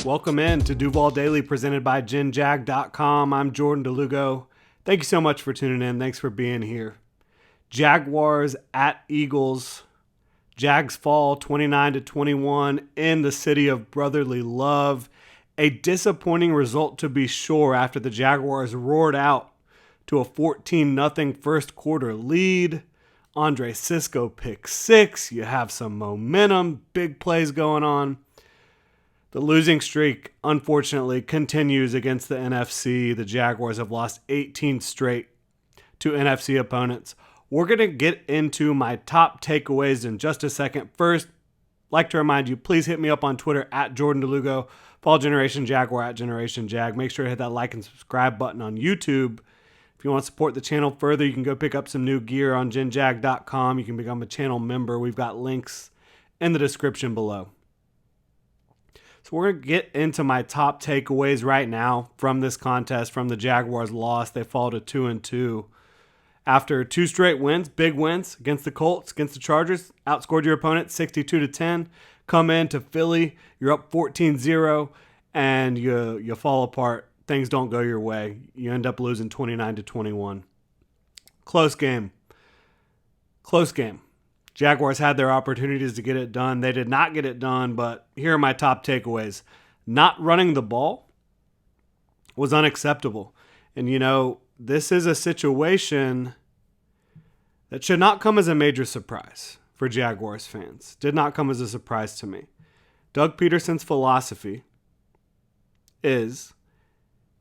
Welcome in to Duval Daily presented by GenJag.com. I'm Jordan DeLugo. Thank you so much for tuning in. Thanks for being here. Jaguars at Eagles. Jags fall 29-21 in the city of brotherly love. A disappointing result to be sure after the Jaguars roared out to a 14-0 first quarter lead. Andre Cisco pick six. You have some momentum. Big plays going on. The losing streak, unfortunately, continues against the NFC. The Jaguars have lost 18 straight to NFC opponents. We're going to get into my top takeaways in just a second. First, I'd like to remind you, please hit me up on Twitter at Jordan DeLugo. Follow Generation Jaguar at Generation Jag. Make sure to hit that like and subscribe button on YouTube. If you want to support the channel further, you can go pick up some new gear on GenJag.com. You can become a channel member. We've got links in the description below. So we're going to get into my top takeaways right now from this contest, from the Jaguars' loss. They fall to 2-2. After two straight wins, big wins against the Colts, against the Chargers, outscored your opponent 62-10. Come into Philly, you're up 14-0, and you fall apart. Things don't go your way. You end up losing 29-21. Close game. Close game. Jaguars had their opportunities to get it done. They did not get it done, but here are my top takeaways. Not running the ball was unacceptable. And, this is a situation that should not come as a major surprise for Jaguars fans. Did not come as a surprise to me. Doug Peterson's philosophy is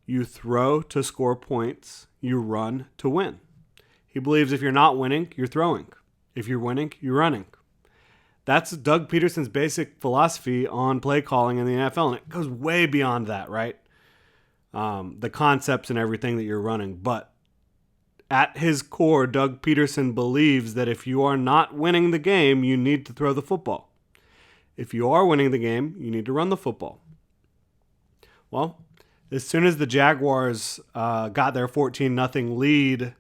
you throw to score points, you run to win. He believes if you're not winning, you're throwing. If you're winning, you're running. That's Doug Peterson's basic philosophy on play calling in the NFL, and it goes way beyond that, right? The concepts and everything that you're running. But at his core, Doug Peterson believes that if you are not winning the game, you need to throw the football. If you are winning the game, you need to run the football. Well, as soon as the Jaguars got their 14-0 lead,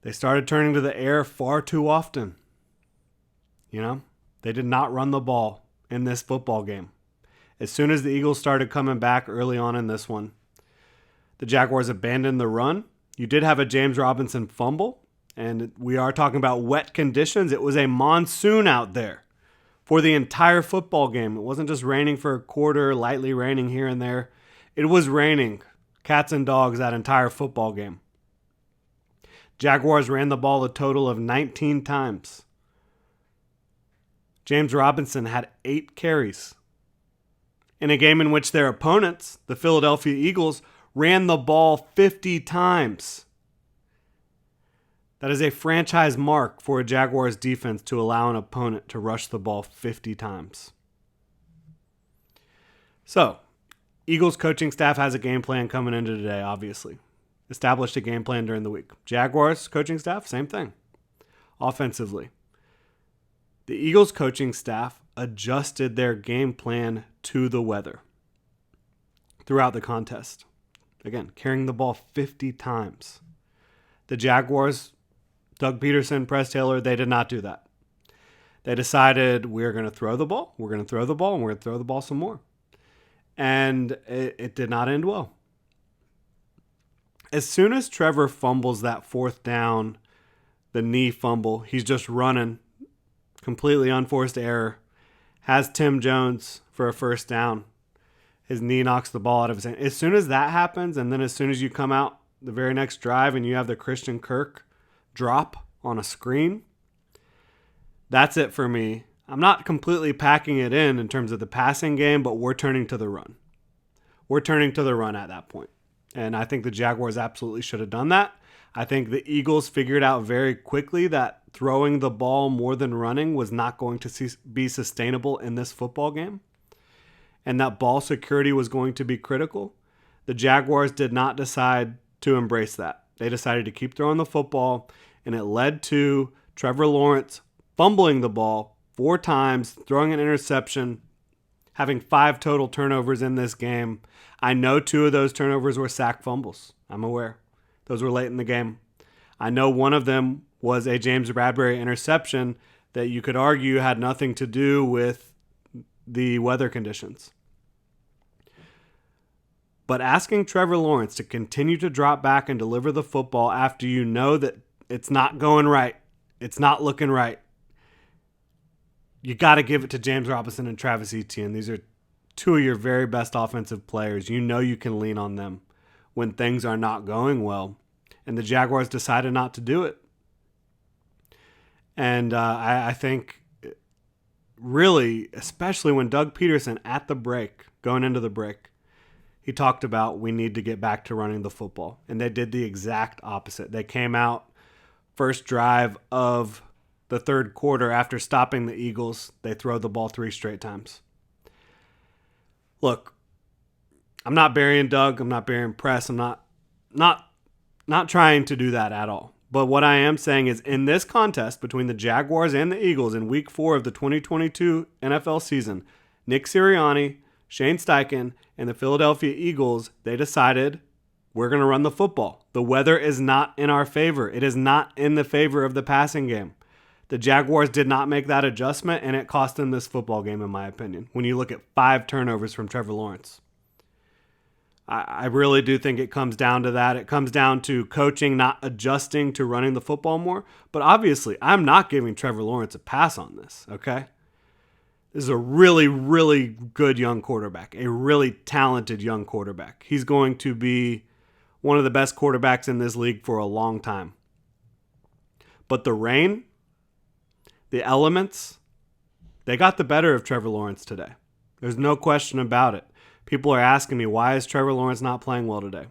they started turning to the air far too often. They did not run the ball in this football game. As soon as the Eagles started coming back early on in this one, the Jaguars abandoned the run. You did have a James Robinson fumble, and we are talking about wet conditions. It was a monsoon out there for the entire football game. It wasn't just raining for a quarter, lightly raining here and there. It was raining cats and dogs that entire football game. Jaguars ran the ball a total of 19 times. James Robinson had 8 carries. In a game in which their opponents, the Philadelphia Eagles, ran the ball 50 times. That is a franchise mark for a Jaguars defense to allow an opponent to rush the ball 50 times. So, Eagles coaching staff has a game plan coming into today, obviously. Established a game plan during the week. Jaguars coaching staff, same thing. Offensively, the Eagles coaching staff adjusted their game plan to the weather throughout the contest. Again, carrying the ball 50 times. The Jaguars, Doug Peterson, Press Taylor, they did not do that. They decided we're going to throw the ball, we're going to throw the ball, and we're going to throw the ball some more. And it did not end well. As soon as Trevor fumbles that fourth down, the knee fumble, he's just running, completely unforced error, has Tim Jones for a first down. His knee knocks the ball out of his hand. As soon as that happens, and then as soon as you come out the very next drive and you have the Christian Kirk drop on a screen, that's it for me. I'm not completely packing it in terms of the passing game, but we're turning to the run. We're turning to the run at that point. And I think the Jaguars absolutely should have done that. I think the Eagles figured out very quickly that throwing the ball more than running was not going to be sustainable in this football game, and that ball security was going to be critical. The Jaguars did not decide to embrace that. They decided to keep throwing the football, and it led to Trevor Lawrence fumbling the ball 4 times, throwing an interception, having 5 total turnovers in this game. I know 2 of those turnovers were sack fumbles. I'm aware. Those were late in the game. I know one of them was a James Bradbury interception that you could argue had nothing to do with the weather conditions. But asking Trevor Lawrence to continue to drop back and deliver the football after you know that it's not going right, it's not looking right, you got to give it to James Robinson and Travis Etienne. These are two of your very best offensive players. You know you can lean on them when things are not going well. And the Jaguars decided not to do it. And I think really, especially when Doug Peterson at the break, going into the break, he talked about we need to get back to running the football. And they did the exact opposite. They came out first drive of the third quarter after stopping the Eagles. They throw the ball 3 straight times. Look, I'm not burying Doug. I'm not burying Press. I'm not trying to do that at all. But what I am saying is in this contest between the Jaguars and the Eagles in Week 4 of the 2022 NFL season, Nick Sirianni, Shane Steichen, and the Philadelphia Eagles, they decided we're going to run the football. The weather is not in our favor. It is not in the favor of the passing game. The Jaguars did not make that adjustment, and it cost them this football game, in my opinion, when you look at 5 turnovers from Trevor Lawrence. I really do think it comes down to that. It comes down to coaching not adjusting to running the football more. But obviously, I'm not giving Trevor Lawrence a pass on this, okay? This is a really, really good young quarterback, a really talented young quarterback. He's going to be one of the best quarterbacks in this league for a long time. But the rain, the elements, they got the better of Trevor Lawrence today. There's no question about it. People are asking me, why is Trevor Lawrence not playing well today?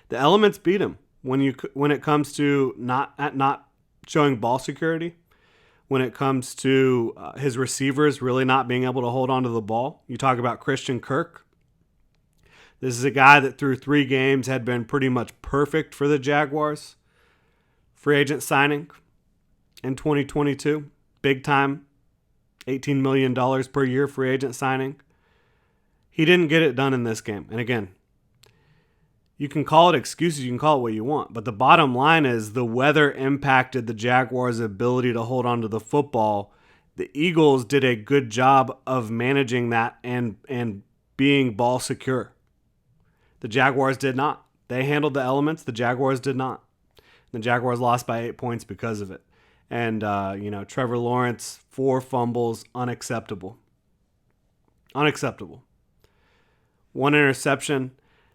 The elements beat him when it comes to not showing ball security, when it comes to his receivers really not being able to hold on to the ball. You talk about Christian Kirk. This is a guy that through 3 games had been pretty much perfect for the Jaguars. Free agent signing in 2022. Big time. $18 million per year free agent signing. He didn't get it done in this game. And again, you can call it excuses, you can call it what you want, but the bottom line is the weather impacted the Jaguars' ability to hold on to the football. The Eagles did a good job of managing that and being ball secure. The Jaguars did not. They handled the elements. The Jaguars did not. The Jaguars lost by 8 points because of it. And, Trevor Lawrence, 4 fumbles, unacceptable. Unacceptable. 1 interception.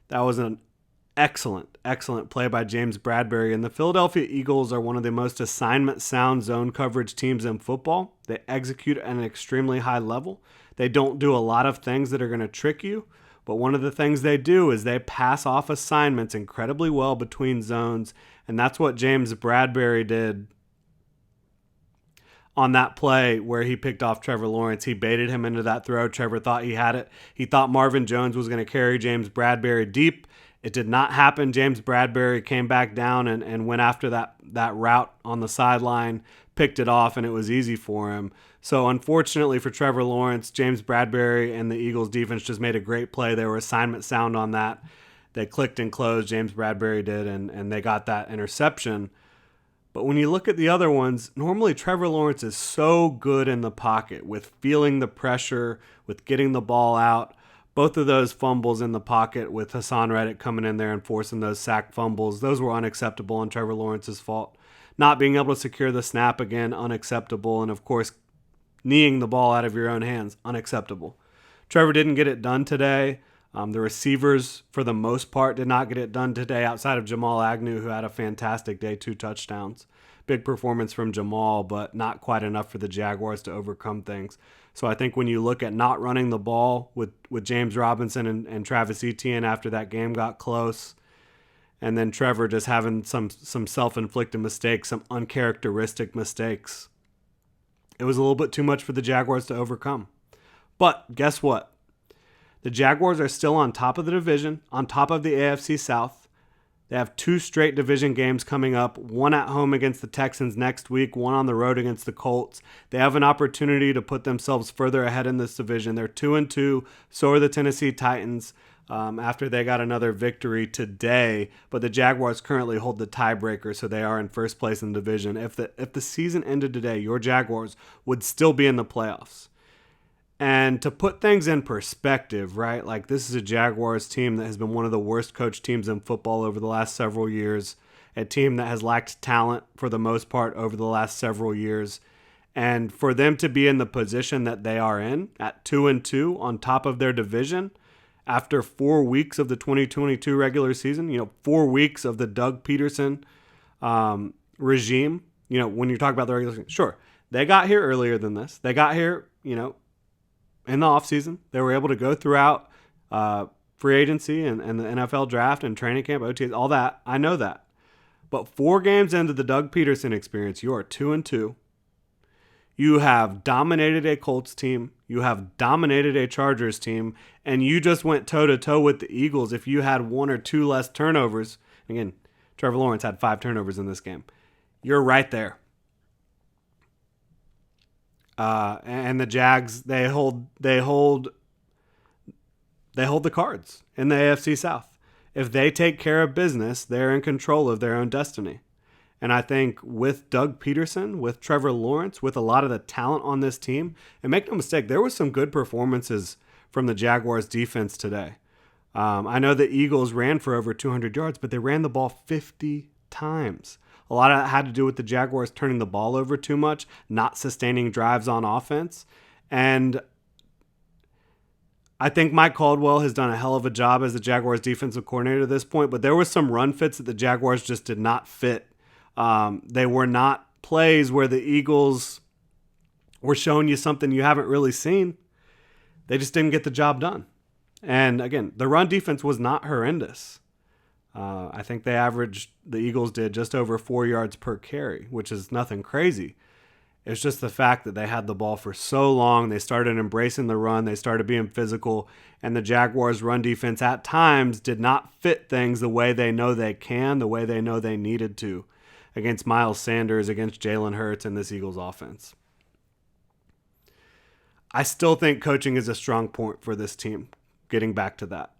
That was an excellent play by James Bradbury. And the Philadelphia Eagles are one of the most assignment-sound zone coverage teams in football. They execute at an extremely high level. They don't do a lot of things that are going to trick you. But one of the things they do is they pass off assignments incredibly well between zones. And that's what James Bradbury did on that play where he picked off Trevor Lawrence. He baited him into that throw. Trevor thought he had it. He thought Marvin Jones was going to carry James Bradbury deep. It did not happen. James Bradbury came back down and went after that route on the sideline, picked it off, and it was easy for him. So unfortunately for Trevor Lawrence, James Bradbury and the Eagles defense just made a great play. They were assignment sound on that. They clicked and closed, James Bradbury did, and they got that interception. But when you look at the other ones, normally Trevor Lawrence is so good in the pocket with feeling the pressure, with getting the ball out. Both of those fumbles in the pocket with Hassan Reddick coming in there and forcing those sack fumbles, those were unacceptable and Trevor Lawrence's fault. Not being able to secure the snap again, unacceptable. And of course, kneeing the ball out of your own hands, unacceptable. Trevor didn't get it done today. The receivers, for the most part, did not get it done today outside of Jamal Agnew, who had a fantastic day, 2 touchdowns. Big performance from Jamal, but not quite enough for the Jaguars to overcome things. So I think when you look at not running the ball with James Robinson and Travis Etienne after that game got close, and then Trevor just having some self-inflicted mistakes, some uncharacteristic mistakes, it was a little bit too much for the Jaguars to overcome. But guess what? The Jaguars are still on top of the division, on top of the AFC South. They have 2 straight division games coming up, 1 at home against the Texans next week, 1 on the road against the Colts. They have an opportunity to put themselves further ahead in this division. They're 2-2, so are the Tennessee Titans after they got another victory today. But the Jaguars currently hold the tiebreaker, so they are in first place in the division. If the season ended today, your Jaguars would still be in the playoffs. And to put things in perspective, right? Like, this is a Jaguars team that has been one of the worst coached teams in football over the last several years, a team that has lacked talent for the most part over the last several years. And for them to be in the position that they are in at 2-2 on top of their division after 4 weeks of the 2022 regular season, 4 weeks of the Doug Peterson regime, when you talk about the regular season, sure, they got here earlier than this. They got here, in the offseason. They were able to go throughout free agency and the NFL draft and training camp, OTAs, all that. I know that. But 4 games into the Doug Peterson experience, you are 2-2. You have dominated a Colts team. You have dominated a Chargers team. And you just went toe-to-toe with the Eagles if you had 1 or 2 less turnovers. Again, Trevor Lawrence had 5 turnovers in this game. You're right there. And the Jags, they hold the cards in the AFC South. If they take care of business, they're in control of their own destiny. And I think with Doug Peterson, with Trevor Lawrence, with a lot of the talent on this team, and make no mistake, there were some good performances from the Jaguars defense today. I know the Eagles ran for over 200 yards, but they ran the ball 50 times. A lot of that had to do with the Jaguars turning the ball over too much, not sustaining drives on offense. And I think Mike Caldwell has done a hell of a job as the Jaguars defensive coordinator at this point, but there were some run fits that the Jaguars just did not fit. They were not plays where the Eagles were showing you something you haven't really seen. They just didn't get the job done. And again, the run defense was not horrendous. I think the Eagles did just over 4 yards per carry, which is nothing crazy. It's just the fact that they had the ball for so long. They started embracing the run. They started being physical. And the Jaguars' run defense at times did not fit things the way they know they can, the way they know they needed to against Miles Sanders, against Jalen Hurts, and this Eagles offense. I still think coaching is a strong point for this team, getting back to that.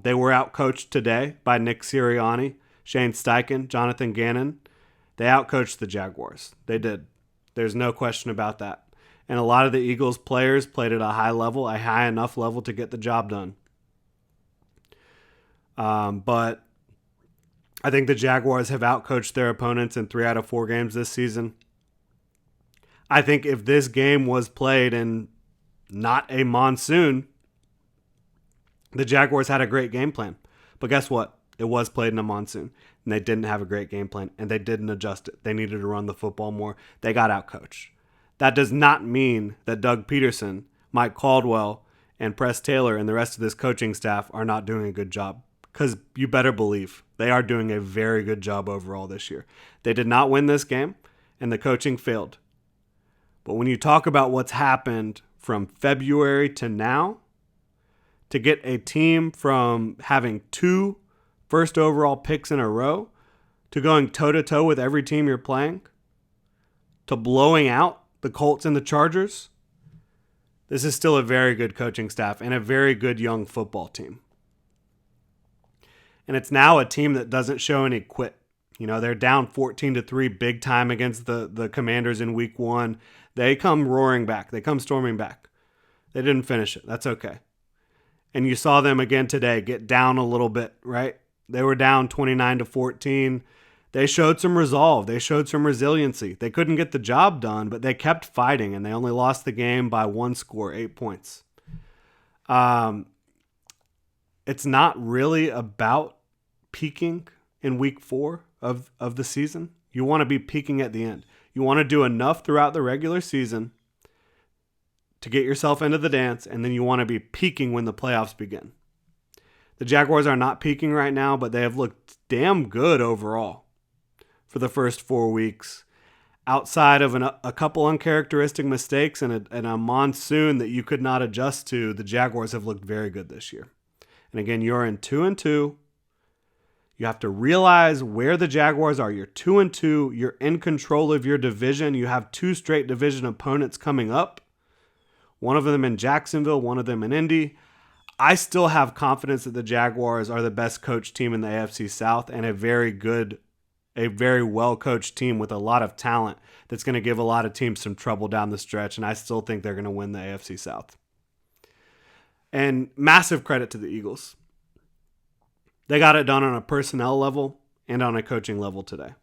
They were outcoached today by Nick Sirianni, Shane Steichen, Jonathan Gannon. They outcoached the Jaguars. They did. There's no question about that. And a lot of the Eagles players played at a high enough level to get the job done. But I think the Jaguars have outcoached their opponents in 3 out of 4 games this season. I think if this game was played in not a monsoon, the Jaguars had a great game plan. But guess what? It was played in a monsoon, and they didn't have a great game plan, and they didn't adjust it. They needed to run the football more. They got outcoached. That does not mean that Doug Peterson, Mike Caldwell, and Press Taylor and the rest of this coaching staff are not doing a good job, because you better believe they are doing a very good job overall this year. They did not win this game, and the coaching failed. But when you talk about what's happened from February to now, to get a team from having 2 first overall picks in a row to going toe-to-toe with every team you're playing to blowing out the Colts and the Chargers, this is still a very good coaching staff and a very good young football team. And it's now a team that doesn't show any quit. They're down 14-3 big time against the Commanders in week 1. They come roaring back. They come storming back. They didn't finish it. That's okay. And you saw them again today get down a little bit, right? They were down 29-14. They showed some resolve. They showed some resiliency. They couldn't get the job done, but they kept fighting, and they only lost the game by 1 score, 8 points. It's not really about peaking in week 4 of the season. You want to be peaking at the end. You want to do enough throughout the regular season to get yourself into the dance, and then you want to be peaking when the playoffs begin. The Jaguars are not peaking right now, but they have looked damn good overall for the first 4 weeks. Outside of a couple uncharacteristic mistakes and a monsoon that you could not adjust to, the Jaguars have looked very good this year. And again, you're in 2-2. You have to realize where the Jaguars are. You're 2-2. You're in control of your division. You have 2 straight division opponents coming up. One of them in Jacksonville, one of them in Indy. I still have confidence that the Jaguars are the best coached team in the AFC South and a very well-coached team with a lot of talent that's going to give a lot of teams some trouble down the stretch, and I still think they're going to win the AFC South. And massive credit to the Eagles. They got it done on a personnel level and on a coaching level today.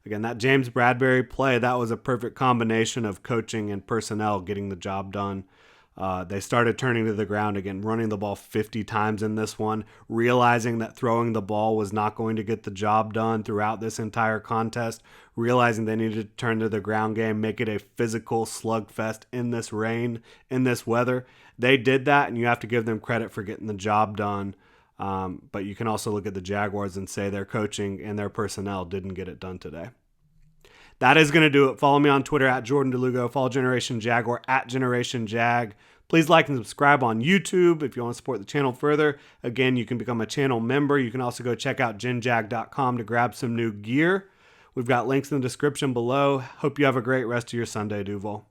Again, that James Bradbury play, that was a perfect combination of coaching and personnel getting the job done. They started turning to the ground again, running the ball 50 times in this one, realizing that throwing the ball was not going to get the job done throughout this entire contest, realizing they needed to turn to the ground game, make it a physical slugfest in this rain, in this weather. They did that, and you have to give them credit for getting the job done. But you can also look at the Jaguars and say their coaching and their personnel didn't get it done today. That is going to do it. Follow me on Twitter at Jordan DeLugo. Follow Generation Jaguar at Generation Jag. Please like and subscribe on YouTube if you want to support the channel further. Again, you can become a channel member. You can also go check out genjag.com to grab some new gear. We've got links in the description below. Hope you have a great rest of your Sunday, Duval.